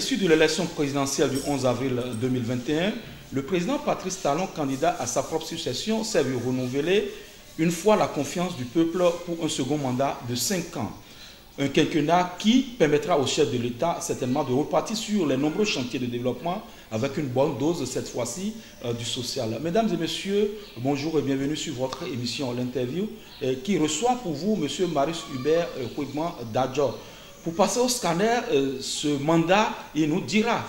l'issue de l'élection présidentielle du 11 avril 2021, le président Patrice Talon, candidat à sa propre succession, s'est vu renouveler une fois la confiance du peuple pour un second mandat de 5 ans. Un quinquennat qui permettra au chef de l'État certainement de repartir sur les nombreux chantiers de développement avec une bonne dose cette fois-ci du social. Mesdames et messieurs, bonjour et bienvenue sur votre émission L'Interview qui reçoit pour vous M. Marius Hubert Kwegman Dadjo. Pour passer au scanner, ce mandat, il nous dira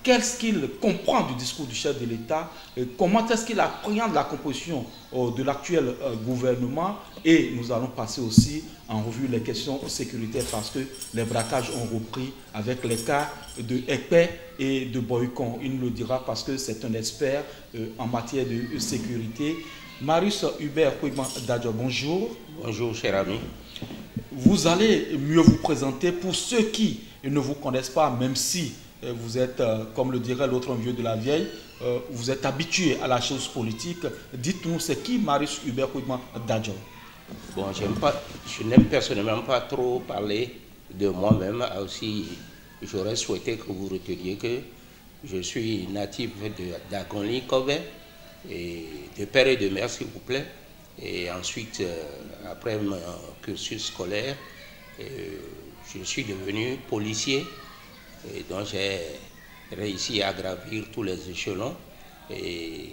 qu'est-ce qu'il comprend du discours du chef de l'État, comment est-ce qu'il appréhende la composition de l'actuel gouvernement, et nous allons passer aussi en revue les questions sécuritaires parce que les braquages ont repris avec les cas de Ekpe et de Boycon. Il nous le dira parce que c'est un expert en matière de sécurité. Marius Hubert Kwegman Dadjo, bonjour. Bonjour, cher ami. Vous allez mieux vous présenter pour ceux qui ne vous connaissent pas, même si vous êtes, comme le dirait l'autre vieux de la vieille, vous êtes habitué à la chose politique. Dites-nous, c'est qui Marius Hubert Kwegman Dadjo? Bon, je n'aime personnellement pas trop parler de moi-même. Aussi, j'aurais souhaité que vous reteniez que je suis natif d'Agonli, Kobe, et de père et de mère, s'il vous plaît. Et ensuite, après mon cursus scolaire, je suis devenu policier. Et donc j'ai réussi à gravir tous les échelons. Et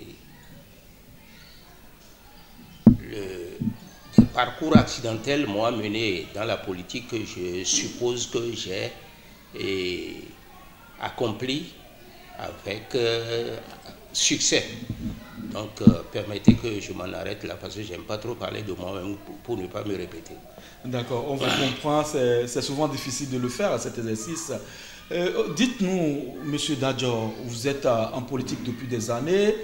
le parcours accidentel m'a mené dans la politique que je suppose que j'ai accompli avec succès. Donc, permettez que je m'en arrête là parce que je n'aime pas trop parler de moi-même pour ne pas me répéter. D'accord, on vous comprend, c'est souvent difficile de le faire, cet exercice. Dites-nous, M. Dadjo, vous êtes en politique depuis des années,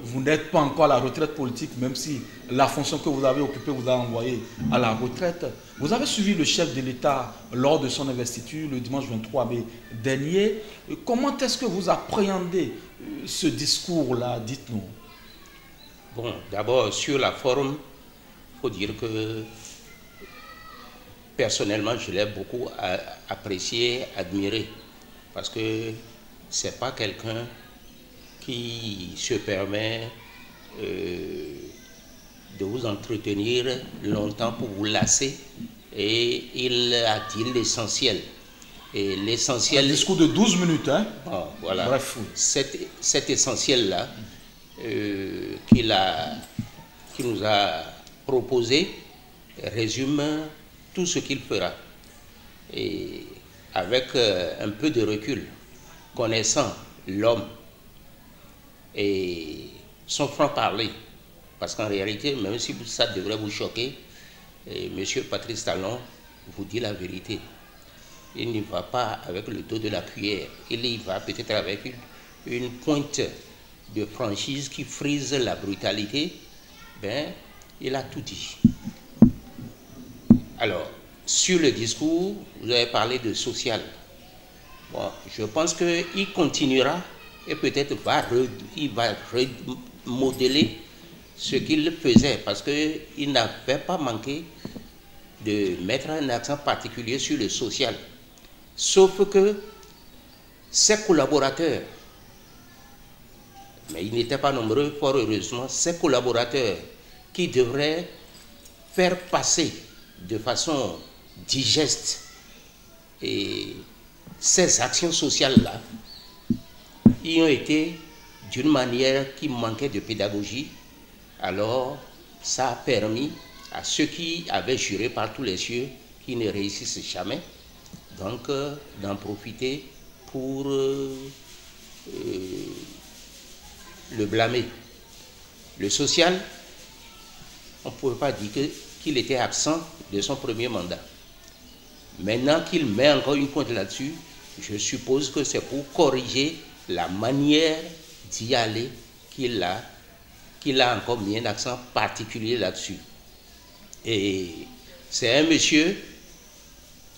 vous n'êtes pas encore à la retraite politique, même si la fonction que vous avez occupée vous a envoyé à la retraite. Vous avez suivi le chef de l'État lors de son investiture le dimanche 23 mai dernier. Comment est-ce que vous appréhendez ce discours-là? Dites-nous. Bon, d'abord, sur la forme, il faut dire que personnellement, je l'ai beaucoup apprécié, admiré, parce que ce n'est pas quelqu'un qui se permet de vous entretenir longtemps pour vous lasser, et il a dit l'essentiel. Et l'essentiel... Un discours de 12 minutes, hein? Bon, voilà. Bref. Cet essentiel-là, qu'il nous a proposé résume tout ce qu'il fera. Et avec un peu de recul, connaissant l'homme et son franc-parler, parce qu'en réalité, même si ça devrait vous choquer, M. Patrice Talon vous dit la vérité. Il n'y va pas avec le dos de la cuillère, il y va peut-être avec une pointe de franchise qui frise la brutalité. Ben, il a tout dit. Alors, sur le discours, vous avez parlé de social. Bon, je pense qu'il continuera et peut-être il va remodeler ce qu'il faisait, parce qu'il n'avait pas manqué de mettre un accent particulier sur le social. Sauf que ses collaborateurs, mais ils n'étaient pas nombreux, fort heureusement, ces collaborateurs qui devraient faire passer de façon digeste et ces actions sociales-là, ils ont été d'une manière qui manquait de pédagogie. Alors, ça a permis à ceux qui avaient juré par tous les cieux qui ne réussissent jamais, donc d'en profiter pour le blâmer. Le social, on ne pouvait pas dire qu'il était absent de son premier mandat. Maintenant qu'il met encore une pointe là-dessus, je suppose que c'est pour corriger la manière d'y aller qu'il a encore mis un accent particulier là-dessus. Et c'est un monsieur,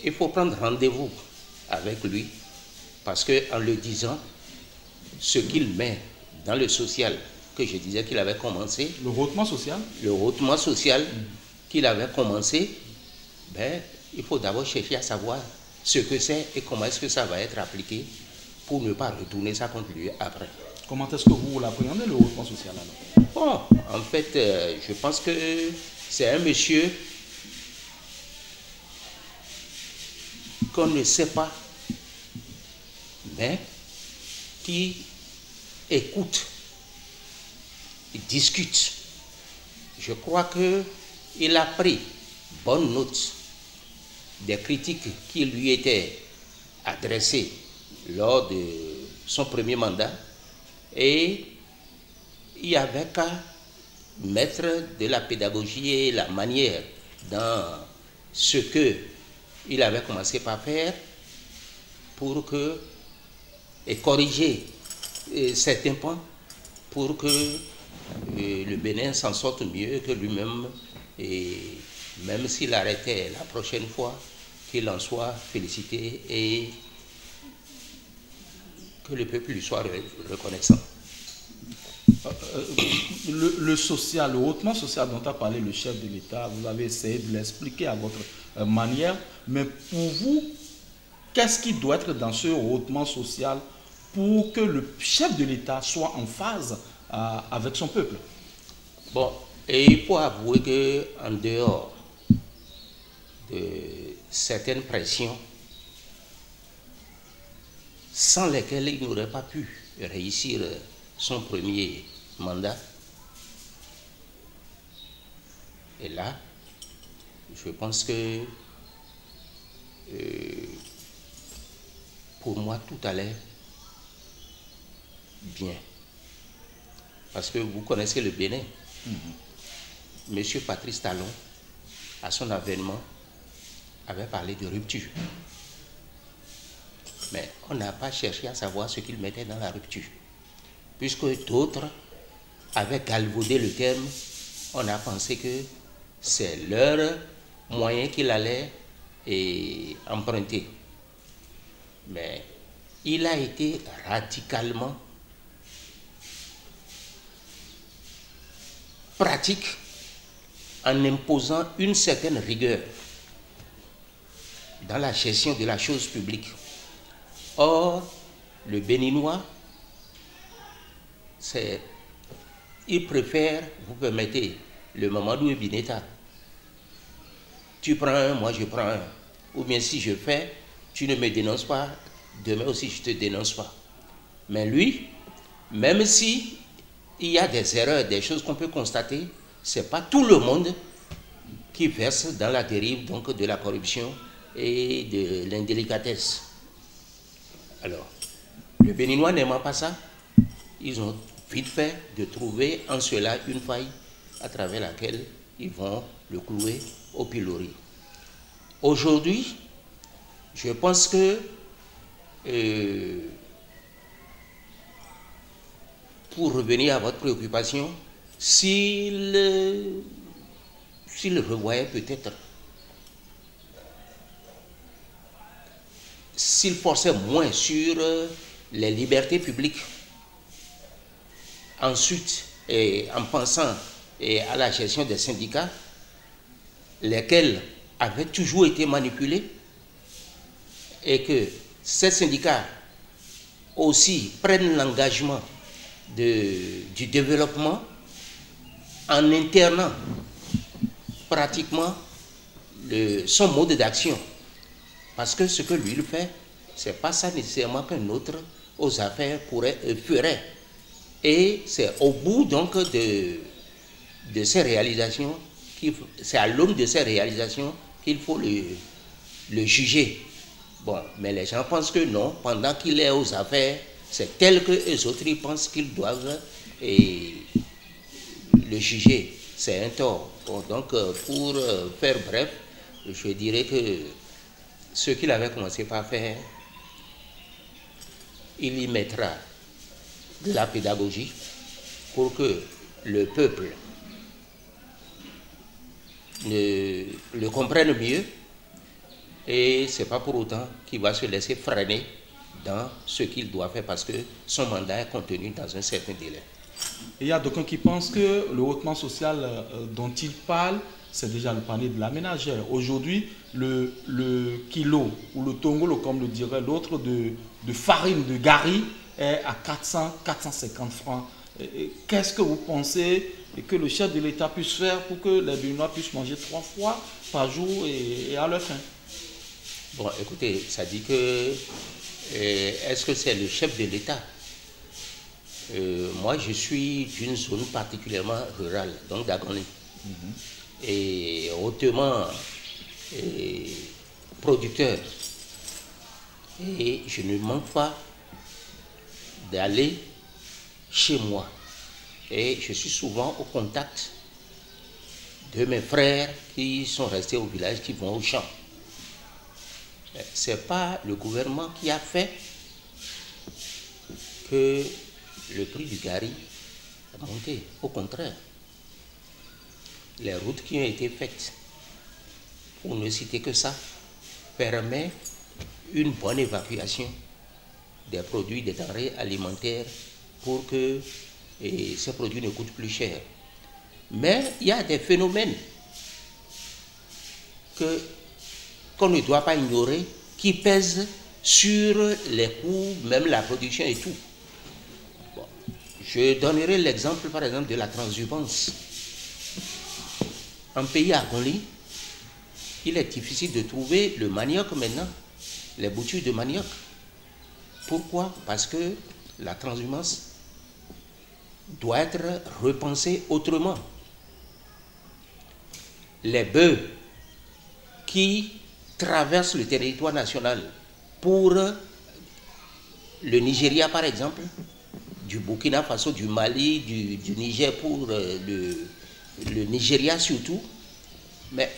il faut prendre rendez-vous avec lui, parce qu'en le disant, ce qu'il met dans le social, que je disais qu'il avait commencé. Le rehaussement social? Le rehaussement social qu'il avait commencé, ben, il faut d'abord chercher à savoir ce que c'est et comment est-ce que ça va être appliqué pour ne pas retourner ça contre lui après. Comment est-ce que vous l'appréhendez, le hautement social alors? Bon, en fait, je pense que c'est un monsieur qu'on ne sait pas, mais qui écoute, discute. Je crois qu'il a pris bonne note des critiques qui lui étaient adressées lors de son premier mandat et il n'y avait qu'à mettre de la pédagogie et la manière dans ce qu'il avait commencé par faire pour que, et corriger certains points pour que le Bénin s'en sorte mieux que lui-même, et même s'il arrêtait la prochaine fois, qu'il en soit félicité et que le peuple lui soit reconnaissant. Le social, le hautement social dont a parlé le chef de l'État, vous avez essayé de l'expliquer à votre manière, mais pour vous, qu'est-ce qui doit être dans ce hautement social pour que le chef de l'État soit en phase avec son peuple? Bon, et il faut avouer qu'en dehors de certaines pressions sans lesquelles il n'aurait pas pu réussir son premier mandat, et là, je pense que pour moi, tout allait bien. Parce que vous connaissez le Bénin. Monsieur Patrice Talon, à son avènement, avait parlé de rupture. Mais on n'a pas cherché à savoir ce qu'il mettait dans la rupture. Puisque d'autres avaient galvaudé le terme, on a pensé que c'est leur moyen qu'il allait emprunter. Mais il a été radicalement pratique en imposant une certaine rigueur dans la gestion de la chose publique. Or, le Béninois, il préfère, vous permettez, le Mamadou et Bineta. Tu prends un, moi je prends un. Ou bien si je fais, tu ne me dénonces pas, demain aussi je ne te dénonce pas. Mais lui, même si il y a des erreurs, des choses qu'on peut constater, ce n'est pas tout le monde qui verse dans la dérive donc, de la corruption et de l'indélicatesse. Alors, le Béninois n'aimant pas ça, ils ont vite fait de trouver en cela une faille à travers laquelle ils vont le clouer au pilori. Aujourd'hui, je pense que pour revenir à votre préoccupation, s'il revoyait peut-être, s'il forçait moins sur les libertés publiques, ensuite, en pensant à la gestion des syndicats, lesquels avaient toujours été manipulés, et que ces syndicats aussi prennent l'engagement du développement en internant pratiquement son mode d'action. Parce que ce que lui il fait, ce n'est pas ça nécessairement qu'un autre aux affaires ferait. Et c'est au bout donc de ces réalisations, c'est à l'aune de ces réalisations qu'il faut le juger. Bon, mais les gens pensent que non, pendant qu'il est aux affaires, c'est tel que les autres ils pensent qu'ils doivent le juger. C'est un tort. Bon, donc, pour faire bref, je dirais que ce qu'il avait commencé par faire, il y mettra de la pédagogie pour que le peuple le comprenne mieux, et ce n'est pas pour autant qu'il va se laisser freiner dans ce qu'il doit faire parce que son mandat est contenu dans un certain délai. Il y a d'aucuns qui pensent que le hautement social dont il parle c'est déjà le panier de la ménagère. Aujourd'hui, le kilo, ou le tongolo, comme le dirait l'autre, de farine de gari est à 400, 450 francs. Qu'est-ce que vous pensez que le chef de l'État puisse faire pour que les Béninois puissent manger 3 fois par jour et à leur faim? Bon, écoutez, ça dit que est-ce que c'est le chef de l'État? Moi, je suis d'une zone particulièrement rurale, donc d'Agoni, et hautement producteur. Et je ne manque pas d'aller chez moi. Et je suis souvent au contact de mes frères qui sont restés au village, qui vont au champ. Ce n'est pas le gouvernement qui a fait que le prix du gari a monté. Au contraire, les routes qui ont été faites, pour ne citer que ça, permettent une bonne évacuation des produits, des denrées alimentaires pour que ces produits ne coûtent plus cher. Mais il y a des phénomènes qu'on ne doit pas ignorer, qui pèsent sur les coûts, même la production et tout. Bon. Je donnerai l'exemple, par exemple, de la transhumance. En pays agoni, il est difficile de trouver le manioc maintenant, les boutures de manioc. Pourquoi? Parce que la transhumance doit être repensée autrement. Les bœufs qui traversent le territoire national pour le Nigeria, par exemple, du Burkina Faso, du Mali, du Niger pour le Nigeria surtout, mais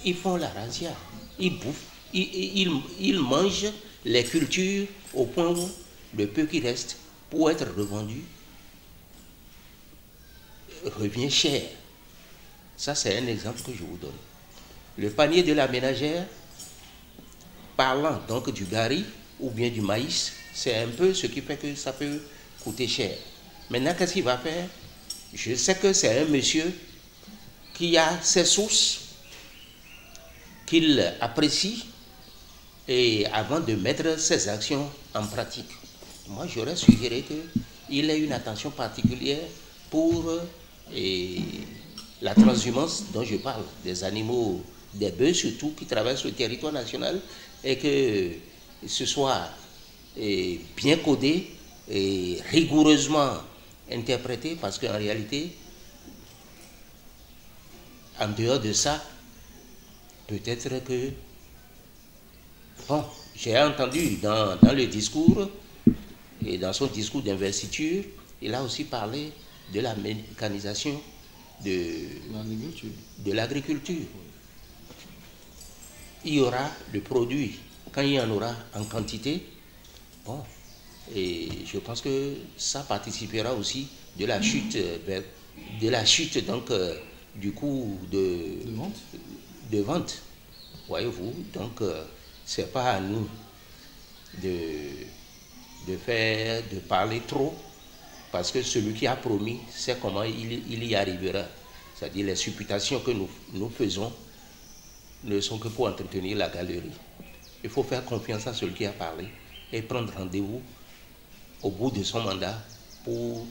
ils font la razzia, ils bouffent, ils mangent les cultures au point où le peu qui reste pour être revendu revient cher. Ça, c'est un exemple que je vous donne. Le panier de la ménagère, parlant donc du gari ou bien du maïs, c'est un peu ce qui fait que ça peut coûter cher. Maintenant, qu'est-ce qu'il va faire? Je sais que c'est un monsieur qui a ses sources, qu'il apprécie, et avant de mettre ses actions en pratique. Moi, j'aurais suggéré qu'il ait une attention particulière pour la transhumance dont je parle, des animaux, des bœufs surtout, qui traversent le territoire national, et que ce soit bien codé et rigoureusement interprété, parce qu'en réalité, en dehors de ça, peut-être que... Bon, j'ai entendu dans le discours, et dans son discours d'investiture, il a aussi parlé de la mécanisation de l'agriculture. Il y aura le produit, quand il y en aura en quantité, bon, et je pense que ça participera aussi de la chute, donc, du coût de vente. Voyez-vous, donc c'est pas à nous de parler trop, parce que celui qui a promis sait comment il y arrivera. C'est-à-dire les supputations que nous faisons ne sont que pour entretenir la galerie. Il faut faire confiance à celui qui a parlé et prendre rendez-vous au bout de son mandat pour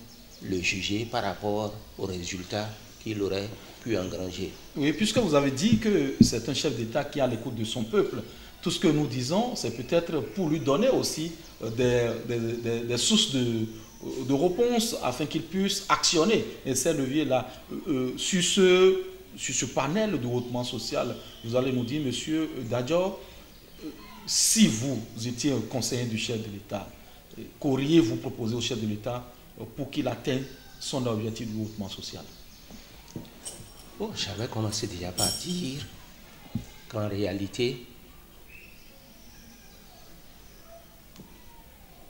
le juger par rapport aux résultats qu'il aurait pu engranger. Oui, puisque vous avez dit que c'est un chef d'État qui a l'écoute de son peuple, tout ce que nous disons, c'est peut-être pour lui donner aussi des sources de réponse afin qu'il puisse actionner et ces leviers-là. Sur ce panel de hautement social, vous allez nous dire, monsieur Dadjo, si vous étiez un conseiller du chef de l'État, qu'auriez-vous proposé au chef de l'État pour qu'il atteigne son objectif de hautement social? Bon, j'avais commencé déjà par dire qu'en réalité,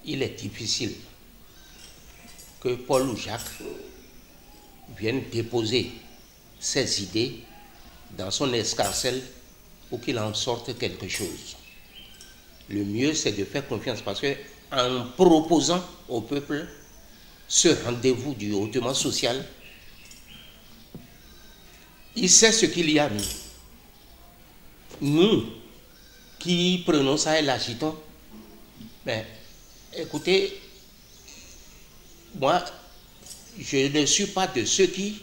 il est difficile que Paul ou Jacques vienne déposer ses idées dans son escarcelle pour qu'il en sorte quelque chose. Le mieux, c'est de faire confiance, parce que en proposant au peuple ce rendez-vous du hautement social, il sait ce qu'il y a mis. Nous, qui prenons ça et l'agitons, mais écoutez, moi, je ne suis pas de ceux qui...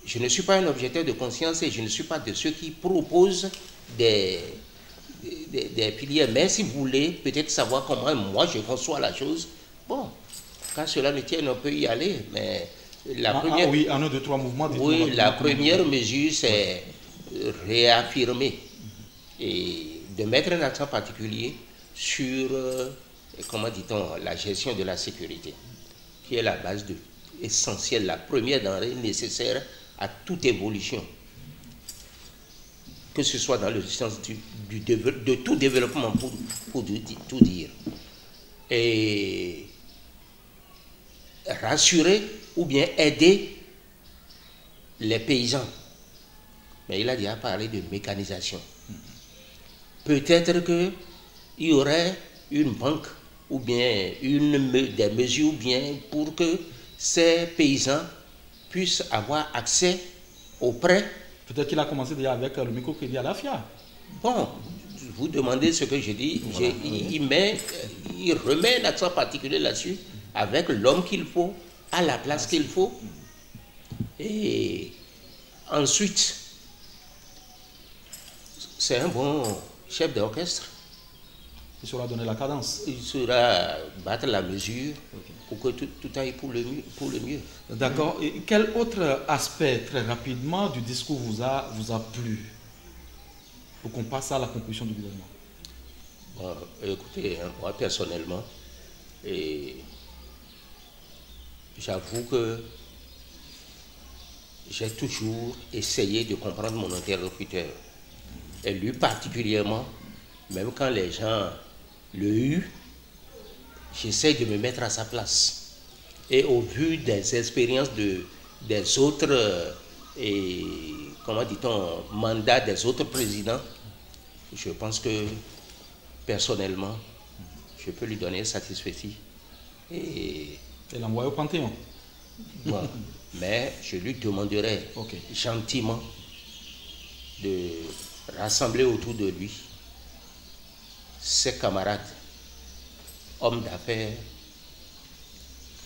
Je ne suis pas un objecteur de conscience et je ne suis pas de ceux qui proposent des piliers. Mais si vous voulez peut-être savoir comment moi je conçois la chose, bon, quand cela ne tient, on peut y aller. Mais la première... oui, en un, deux, trois mouvements. Oui, la première mesure, c'est réaffirmer et de mettre un accent particulier sur, comment dit-on, la gestion de la sécurité, qui est la base essentielle, la première denrée nécessaire à toute évolution, que ce soit dans le sens de tout développement, pour tout dire. Et rassurer ou bien aider les paysans. Mais il a déjà parlé de mécanisation. Peut-être qu'il y aurait une banque ou bien des mesures ou bien pour que ces paysans puissent avoir accès aux prêts. Peut-être qu'il a commencé déjà avec le microcrédit à la FIA. Bon, vous demandez ce que je dis, voilà. Il remet un accent particulier là-dessus, avec l'homme qu'il faut, à la place qu'il faut. Et ensuite, c'est un bon chef d'orchestre. Il saura donner la cadence. Il saura battre la mesure pour que tout aille pour le mieux. D'accord. Et quel autre aspect, très rapidement, du discours vous a plu pour qu'on passe à la conclusion du gouvernement? Bon, écoutez, moi personnellement, j'avoue que j'ai toujours essayé de comprendre mon interlocuteur. Et lui particulièrement, même quand les gens le huent, j'essaie de me mettre à sa place. Et au vu des expériences des autres, comment dit-on, mandats des autres présidents, je pense que personnellement, je peux lui donner satisfaction. Et l'envoyer au Panthéon. Bon, mais je lui demanderai gentiment de rassembler autour de lui ses camarades, hommes d'affaires,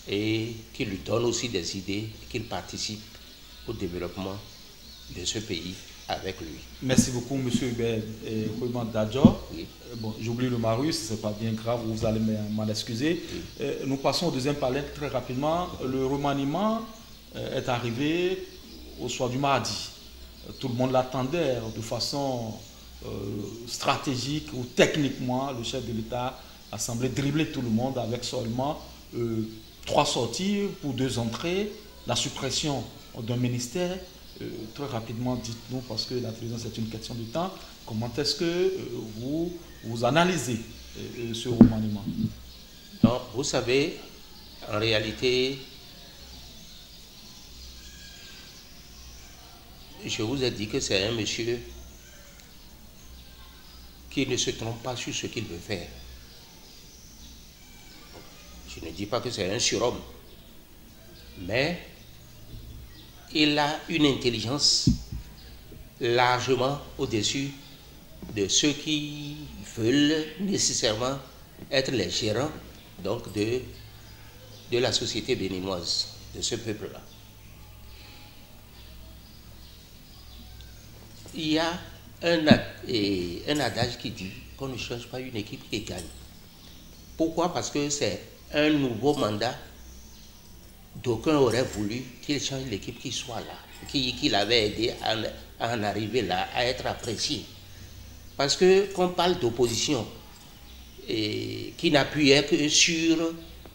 et qu'il lui donne aussi des idées, qu'il participe au développement de ce pays avec lui. Merci beaucoup, M. Hubert Koiman Dadjo. Oui. Bon, j'oublie le Marius, ce n'est pas bien grave, vous allez m'en excuser. Oui. Nous passons au deuxième panel très rapidement. Le remaniement est arrivé au soir du mardi. Tout le monde l'attendait de façon stratégique ou techniquement. Le chef de l'État a semblé dribbler tout le monde avec seulement 3 sorties pour 2 entrées, la suppression d'un ministère. Très rapidement, dites-nous, parce que la télévision c'est une question de temps, comment est-ce que vous analysez ce remaniement? Non, vous savez, en réalité, je vous ai dit que c'est un monsieur qui ne se trompe pas sur ce qu'il veut faire. Je ne dis pas que c'est un surhomme, mais il a une intelligence largement au-dessus de ceux qui veulent nécessairement être les gérants donc de la société béninoise, de ce peuple-là. Il y a un adage qui dit qu'on ne change pas une équipe qui gagne. Pourquoi? Parce que c'est un nouveau mandat. D'aucuns auraient voulu qu'il change l'équipe qui soit là, qui l'avait aidé à en arriver là, à être apprécié. Parce que qu'on parle d'opposition qui n'appuyait que sur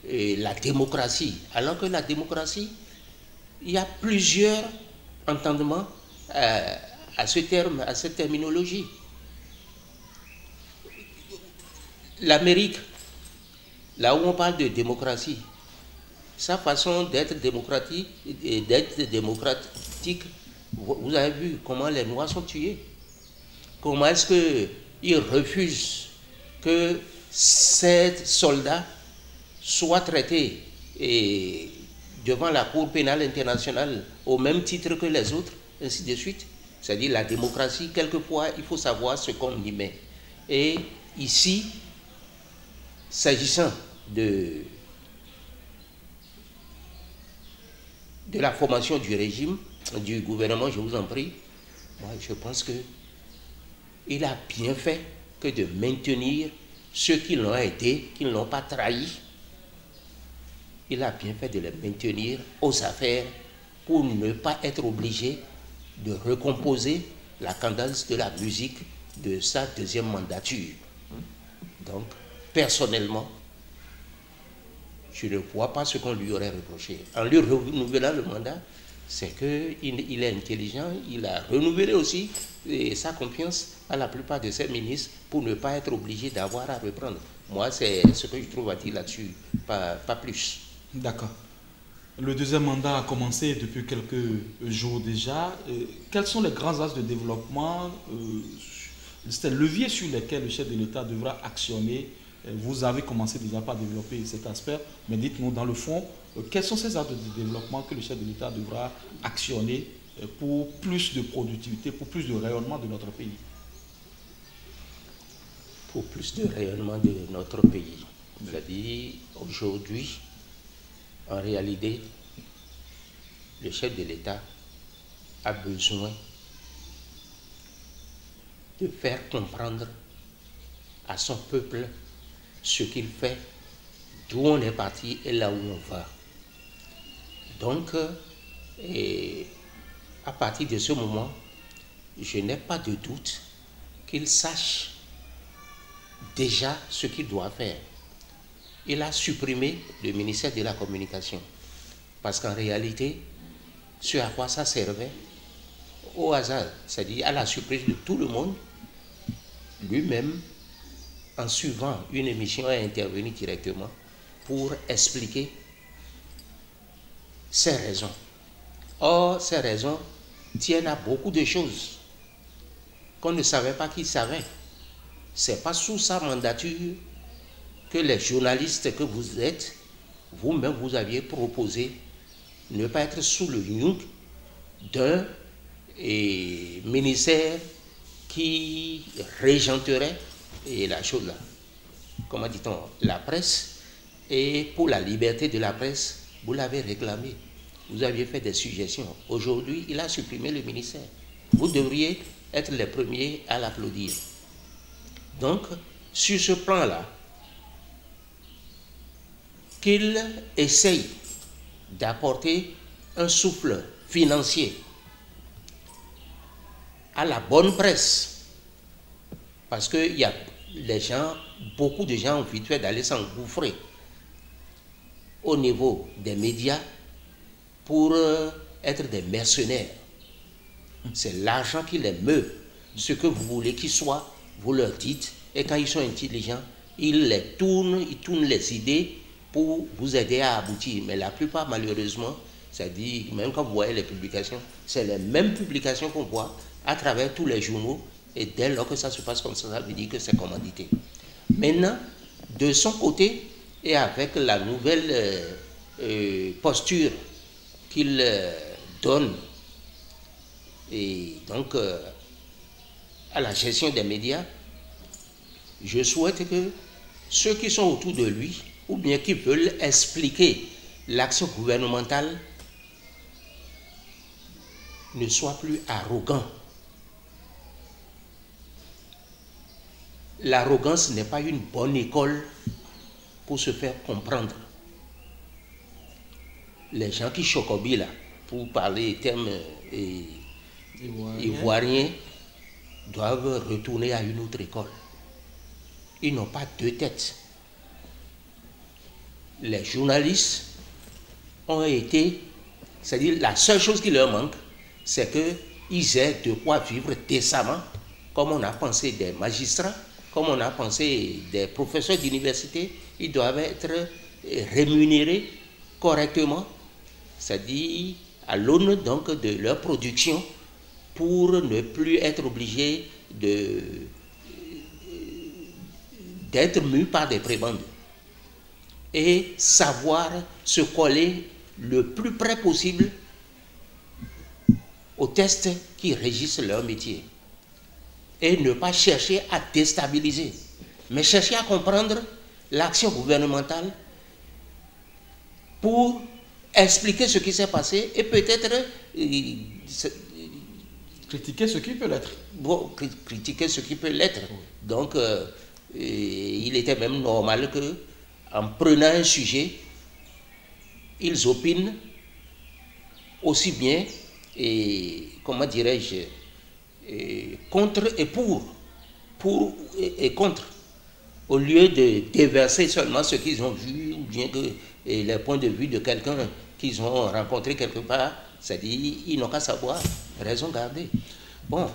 la démocratie, alors que la démocratie, il y a plusieurs entendements à ce terme, à cette terminologie. L'Amérique, là où on parle de démocratie, sa façon d'être démocratique, vous avez vu comment les Noirs sont tués. Comment est-ce qu'ils refusent que ces soldats soient traités devant la Cour pénale internationale au même titre que les autres, ainsi de suite. C'est-à-dire la démocratie, quelquefois, il faut savoir ce qu'on y met. Et ici, s'agissant de la formation du régime, du gouvernement, je vous en prie, moi je pense qu'il a bien fait que de maintenir ceux qui l'ont aidé, qui ne l'ont pas trahi. Il a bien fait de les maintenir aux affaires pour ne pas être obligé de recomposer la cadence de la musique de sa deuxième mandature. Donc, personnellement, je ne vois pas ce qu'on lui aurait reproché. En lui renouvelant le mandat, c'est qu'il est intelligent, il a renouvelé aussi sa confiance à la plupart de ses ministres pour ne pas être obligé d'avoir à reprendre. Moi, c'est ce que je trouve à dire là-dessus, pas plus. D'accord. Le deuxième mandat a commencé depuis quelques jours déjà. Quels sont les grands axes de développement, ces leviers sur lesquels le chef de l'État devra actionner? Vous avez commencé déjà par développer cet aspect, mais dites-nous dans le fond, quels sont ces axes de développement que le chef de l'État devra actionner pour plus de productivité, pour plus de rayonnement de notre pays? Pour plus de rayonnement de notre pays. C'est-à-dire, aujourd'hui, en réalité, le chef de l'État a besoin de faire comprendre à son peuple ce qu'il fait, d'où on est parti et là où on va. Donc, à partir de ce moment, je n'ai pas de doute qu'il sache déjà ce qu'il doit faire. Il a supprimé le ministère de la Communication. Parce qu'en réalité, ce à quoi ça servait, au hasard, c'est-à-dire à la surprise de tout le monde, lui-même, en suivant une émission, a intervenu directement pour expliquer ses raisons. Or, ces raisons tiennent à beaucoup de choses qu'on ne savait pas qu'il savait. Ce n'est pas sous sa mandature que les journalistes que vous êtes, vous-même vous aviez proposé ne pas être sous le joug d'un ministère qui régenterait la chose là. Comment dit-on? La presse. Et pour la liberté de la presse, vous l'avez réclamé. Vous aviez fait des suggestions. Aujourd'hui, il a supprimé le ministère. Vous devriez être les premiers à l'applaudir. Donc, sur ce plan-là, qu'il essaye d'apporter un souffle financier à la bonne presse, parce que il y a les gens, beaucoup de gens ont envie d'aller s'engouffrer au niveau des médias pour être des mercenaires. C'est l'argent qui les meut. Ce que vous voulez qu'ils soient, vous leur dites, et quand ils sont intelligents, ils tournent les idées pour vous aider à aboutir. Mais la plupart, malheureusement, c'est-à-dire, même quand vous voyez les publications, c'est les mêmes publications qu'on voit à travers tous les journaux, et dès lors que ça se passe comme ça veut dire que c'est commandité. Maintenant, de son côté, et avec la nouvelle posture qu'il donne, et donc à la gestion des médias, je souhaite que ceux qui sont autour de lui, ou bien qui veulent expliquer l'action gouvernementale, ne soient plus arrogants. L'arrogance n'est pas une bonne école pour se faire comprendre. Les gens qui chocobient là, pour parler termes ivoiriens, doivent retourner à une autre école. Ils n'ont pas deux têtes. Les journalistes ont été, c'est-à-dire la seule chose qui leur manque, c'est qu'ils aient de quoi vivre décemment, comme on a pensé des magistrats, comme on a pensé des professeurs d'université. Ils doivent être rémunérés correctement, c'est-à-dire à l'aune donc de leur production, pour ne plus être obligés d'être mus par des prébendes, et savoir se coller le plus près possible aux tests qui régissent leur métier. Et ne pas chercher à déstabiliser, mais chercher à comprendre l'action gouvernementale pour expliquer ce qui s'est passé et peut-être critiquer ce qui peut l'être. Bon, critiquer ce qui peut l'être. Donc, il était même normal que, en prenant un sujet, ils opinent aussi bien, et comment dirais-je, contre et pour et contre, au lieu de déverser seulement ce qu'ils ont vu ou bien que les points de vue de quelqu'un qu'ils ont rencontré quelque part, c'est-à-dire ils n'ont qu'à savoir, raison garder. Bon.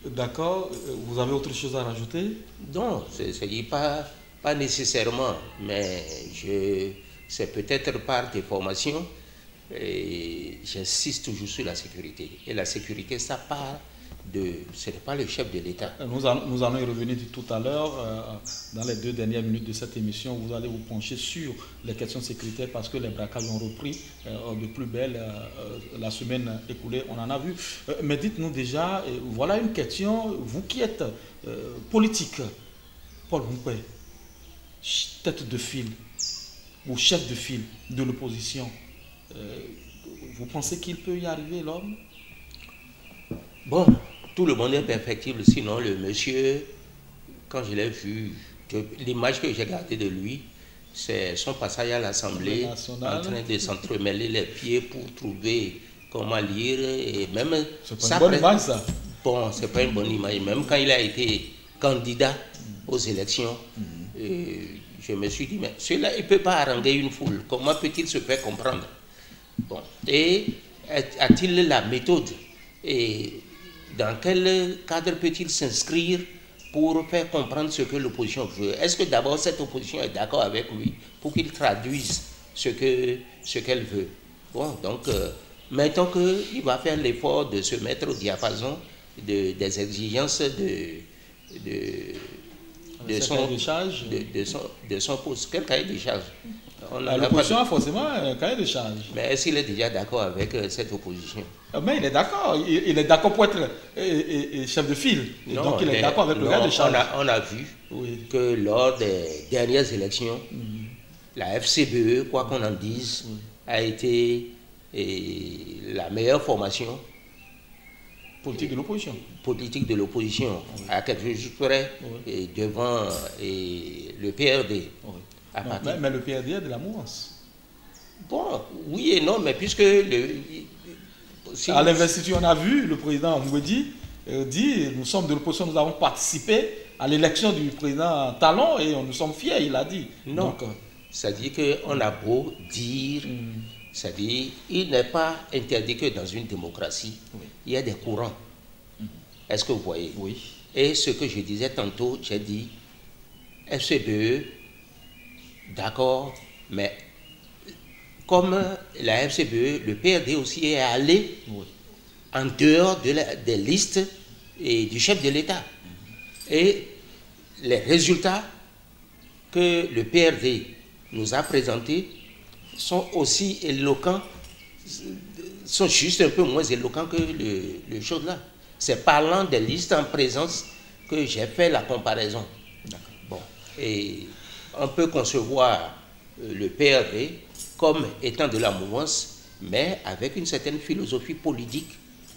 D'accord, vous avez autre chose à rajouter? Non, c'est pas nécessairement, mais c'est peut-être par des formations, et j'insiste toujours sur la sécurité. Et la sécurité, ça part ce n'est pas le chef de l'État. Nous allons y revenir tout à l'heure. Dans les 2 dernières minutes de cette émission, vous allez vous pencher sur les questions sécuritaires parce que les braquages ont repris de plus belle la semaine écoulée, on en a vu. Mais dites-nous déjà, voilà une question, vous qui êtes politique, Paul Moumpé, tête de file ou chef de file de l'opposition, vous pensez qu'il peut y arriver, l'homme? Bon, tout le monde est perfectible, sinon le monsieur, quand je l'ai vu, l'image que j'ai gardée de lui, c'est son passage à l'Assemblée, en train de s'entremêler les pieds pour trouver comment lire, et même... C'est pas une bonne image, ça. Bon, c'est pas une bonne image. Même quand il a été candidat aux élections, je me suis dit, mais celui-là, il ne peut pas haranguer une foule. Comment peut-il se faire comprendre? Bon, et a-t-il la méthode? Et dans quel cadre peut-il s'inscrire pour faire comprendre ce que l'opposition veut? Est-ce que d'abord cette opposition est d'accord avec lui pour qu'il traduise ce qu'elle veut? Bon, donc maintenant qu'il va faire l'effort de se mettre au diapason des exigences de son poste. Quel cahier de charge? L'opposition a forcément un cahier de charge. Mais est-ce qu'il est déjà d'accord avec cette opposition? Mais il est d'accord. Il est d'accord pour être chef de file. Non, donc il est d'accord avec le cahier de charge. On a vu que lors des dernières élections, la FCBE, quoi qu'on en dise, a été la meilleure formation politique de l'opposition. À quelque chose près devant le PRD. Mais le PRD est de la mouvance. Bon, oui et non, mais puisque à l'investiture, on a vu le président Mbouedi dit nous sommes de l'opposition, nous avons participé à l'élection du président Talon et nous sommes fiers, il a dit. Non, c'est-à-dire qu'on a beau dire, c'est-à-dire il n'est pas interdit que dans une démocratie, il y a des courants. Est-ce que vous voyez? Oui. Et ce que je disais tantôt, j'ai dit FCBE, d'accord, mais comme la FCBE, le PRD aussi est allé en dehors des listes et du chef de l'État. Et les résultats que le PRD nous a présentés sont aussi éloquents, sont juste un peu moins éloquents que le chose là. C'est parlant des listes en présence que j'ai fait la comparaison. Bon, et on peut concevoir le PRD comme étant de la mouvance, mais avec une certaine philosophie politique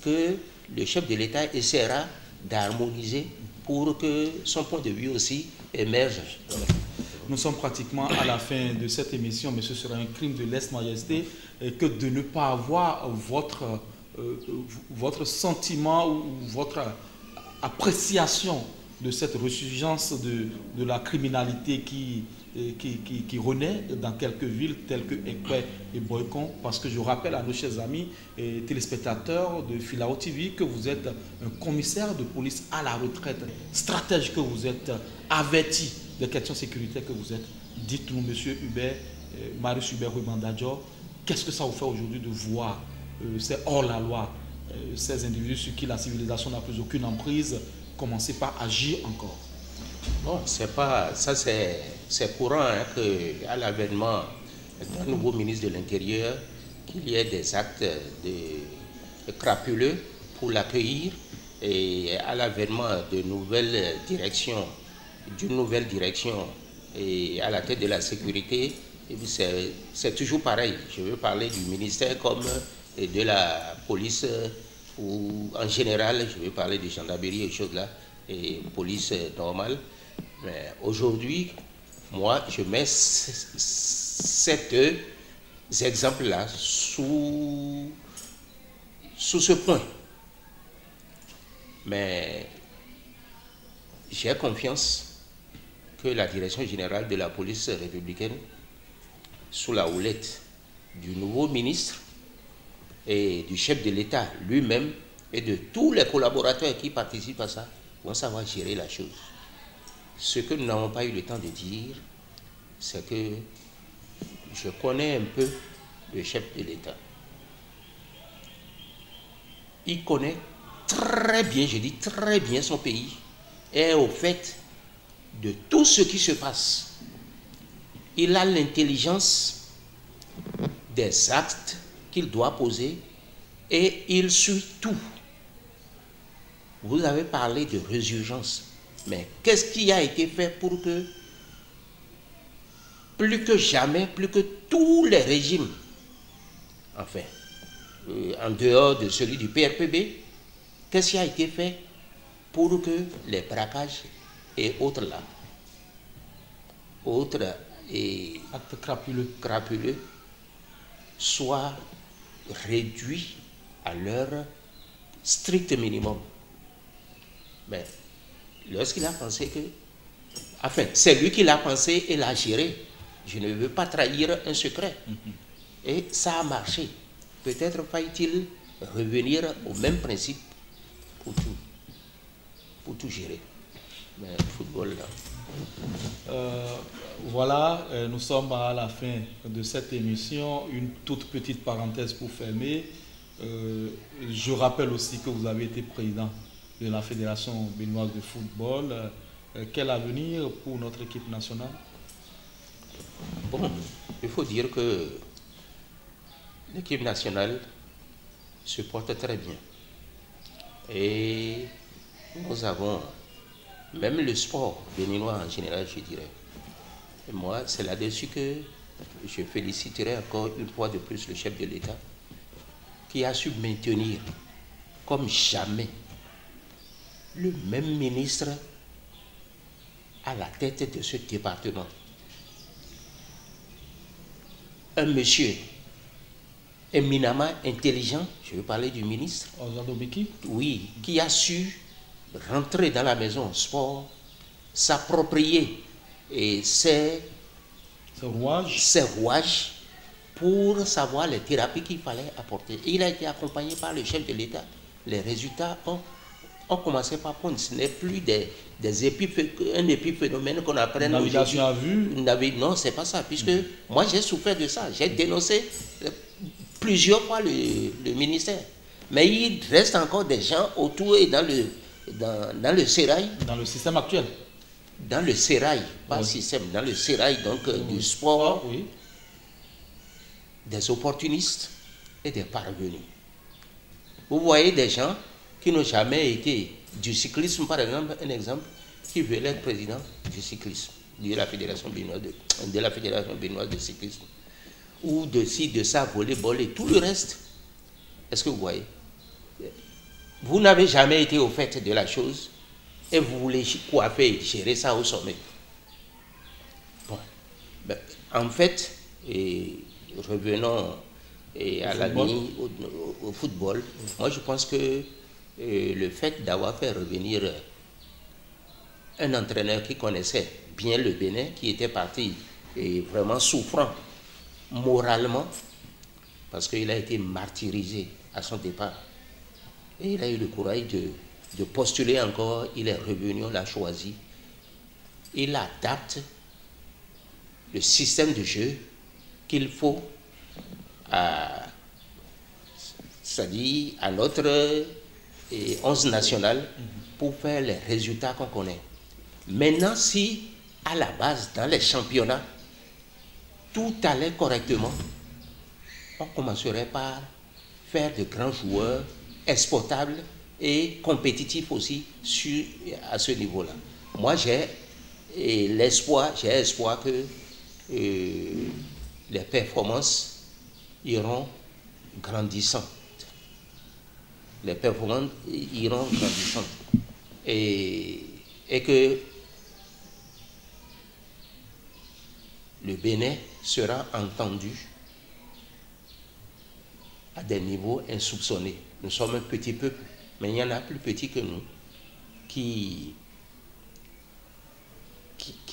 que le chef de l'État essaiera d'harmoniser pour que son point de vue aussi émerge. Nous sommes pratiquement à la fin de cette émission, mais ce sera un crime de lèse-majesté que de ne pas avoir votre sentiment ou votre appréciation de cette ressurgence de la criminalité qui renaît dans quelques villes telles que Ekwe et Boycon, parce que je rappelle à nos chers amis et téléspectateurs de Filao TV que vous êtes un commissaire de police à la retraite, stratège que vous êtes, averti des questions sécuritaires que vous êtes. Dites-nous, monsieur Hubert, Marius Hubert Rubandadjo, qu'est-ce que ça vous fait aujourd'hui de voir c'est hors la loi, ces individus sur qui la civilisation n'a plus aucune emprise, commencer par agir encore? Bon, c'est pas ça, c'est courant hein, qu'à l'avènement d'un nouveau ministre de l'Intérieur qu'il y ait des actes de crapuleux pour l'accueillir et à l'avènement d'une nouvelle direction et à la tête de la sécurité, c'est toujours pareil. Je veux parler du ministère comme de la police ou en général, je veux parler de gendarmerie et choses là, et police normale. Mais aujourd'hui, moi, je mets ces deux exemples-là sous ce point. Mais j'ai confiance que la direction générale de la police républicaine, sous la houlette du nouveau ministre et du chef de l'État lui-même et de tous les collaborateurs qui participent à ça, vont savoir gérer la chose. Ce que nous n'avons pas eu le temps de dire, c'est que je connais un peu le chef de l'État. Il connaît très bien, je dis très bien son pays, et au fait de tout ce qui se passe. Il a l'intelligence des actes qu'il doit poser et il suit tout. Vous avez parlé de résurgence, mais qu'est-ce qui a été fait pour que, plus que jamais, plus que tous les régimes, enfin, en dehors de celui du PRPB, qu'est-ce qui a été fait pour que les braquages et autres là, et actes crapuleux soient réduits à leur strict minimum. Mais lorsqu'il a pensé que, enfin, c'est lui qui l'a pensé et l'a géré. Je ne veux pas trahir un secret. Et ça a marché. Peut-être faille-t-il revenir au même principe pour tout gérer. Mais le football, là. Voilà, nous sommes à la fin de cette émission. Une toute petite parenthèse pour fermer. Je rappelle aussi que vous avez été président de la Fédération béninoise de football. Quel avenir pour notre équipe nationale? Bon, il faut dire que l'équipe nationale se porte très bien. Et nous avons, même le sport béninois en général, je dirais. Et moi, c'est là-dessus que je féliciterai encore une fois de plus le chef de l'État qui a su maintenir comme jamais le même ministre à la tête de ce département. Un monsieur éminemment intelligent, je veux parler du ministre, oui, qui a su rentrer dans la maison sport, s'approprier et ses rouages pour savoir les thérapies qu'il fallait apporter. Et il a été accompagné par le chef de l'État. Les résultats ont commencé par prendre. Ce n'est plus un épiphénomène qu'on apprenne aujourd'hui. Navigation à vue? Non, c'est pas ça. Puisque moi, j'ai souffert de ça. J'ai dénoncé plusieurs fois le ministère. Mais il reste encore des gens autour et dans le sérail. Dans le système actuel? Dans le sérail, pas système, dans le sérail donc du sport, des opportunistes et des parvenus. Vous voyez des gens qui n'ont jamais été du cyclisme, par exemple, un exemple, qui veulent être président du cyclisme, de la Fédération béninoise de cyclisme, ou de ci, de ça, volleyball et tout le reste. Est-ce que vous voyez? Vous n'avez jamais été au fait de la chose et vous voulez coiffer, gérer ça au sommet. Bon. Ben, en fait, revenons à la ligne au football. Moi, je pense que le fait d'avoir fait revenir un entraîneur qui connaissait bien le Bénin, qui était parti et vraiment souffrant moralement, parce qu'il a été martyrisé à son départ. Et il a eu le courage de postuler encore, il est revenu, on l'a choisi. Il adapte le système de jeu qu'il faut c'est-à-dire à notre 11 national pour faire les résultats qu'on connaît. Maintenant, si à la base, dans les championnats, tout allait correctement, on commencerait par faire de grands joueurs exportables et compétitifs aussi à ce niveau-là. Moi, j'ai espoir que les performances iront grandissantes. Les performances iront grandissantes. Et que le Bénin sera entendu à des niveaux insoupçonnés. Nous sommes un petit peuple, mais il y en a plus petits que nous qui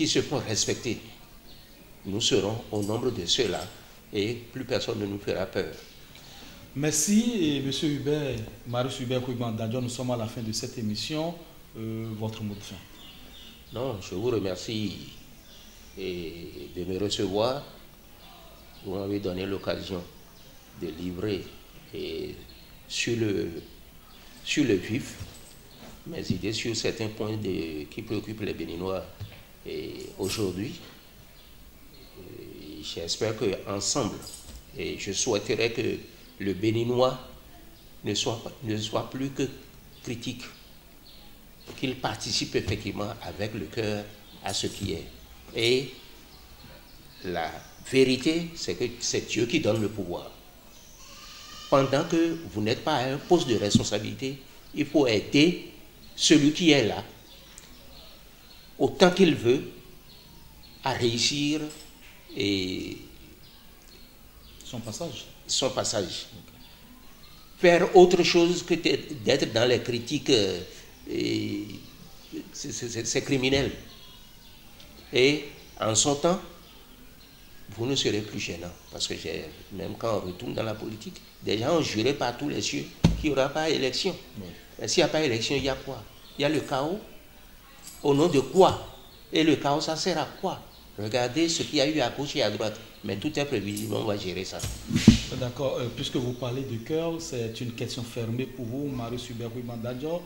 se font respecter. Nous serons au nombre de ceux-là et plus personne ne nous fera peur. Merci, M. Hubert, Marius Hubert Kouigban-Dadjo, nous sommes à la fin de cette émission. Votre mot de fin. Non, je vous remercie de me recevoir. Vous m'avez donné l'occasion de livrer sur le vif mes idées sur certains points qui préoccupent les Béninois aujourd'hui. J'espère qu'ensemble, et je souhaiterais que le Béninois ne soit plus que critique, qu'il participe effectivement avec le cœur à ce qui est. Et la vérité, c'est que c'est Dieu qui donne le pouvoir. Pendant que vous n'êtes pas à un poste de responsabilité, il faut aider celui qui est là, autant qu'il veut, à réussir son passage. Okay. Faire autre chose que d'être dans les critiques, c'est criminel. Et en son temps, vous ne serez plus gênant. Parce que même quand on retourne dans la politique, des gens ont juré par tous les cieux qu'il n'y aura pas élection. Oui. Mais s'il n'y a pas élection, il y a quoi? Il y a le chaos. Au nom de quoi? Et le chaos, ça sert à quoi? Regardez ce qu'il y a eu à gauche et à droite. Mais tout est prévisible, on va gérer ça. D'accord. Puisque vous parlez de cœur, c'est une question fermée pour vous, Marius Hubert Kouigban-Dadjo.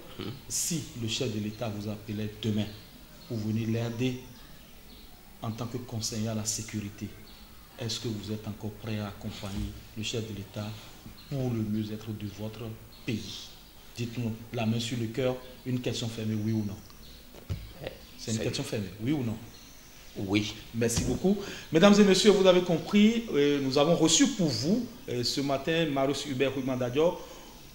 Si le chef de l'État vous appelait demain pour venir l'aider en tant que conseiller à la sécurité, est-ce que vous êtes encore prêt à accompagner le chef de l'État pour le mieux-être de votre pays? Dites-nous, la main sur le cœur, une question fermée, oui ou non? C'est une question fermée, oui ou non? Oui. Merci beaucoup. Mesdames et messieurs, vous avez compris, nous avons reçu pour vous ce matin Marius Hubert Kouigban-Dadjo,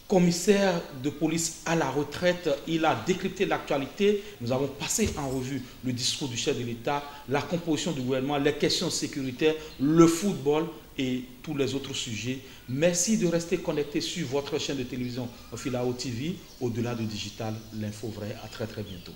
commissaire de police à la retraite. Il a décrypté l'actualité. Nous avons passé en revue le discours du chef de l'État, la composition du gouvernement, les questions sécuritaires, le football et tous les autres sujets. Merci de rester connecté sur votre chaîne de télévision Filao TV, au-delà du digital, l'info vraie. À très très bientôt.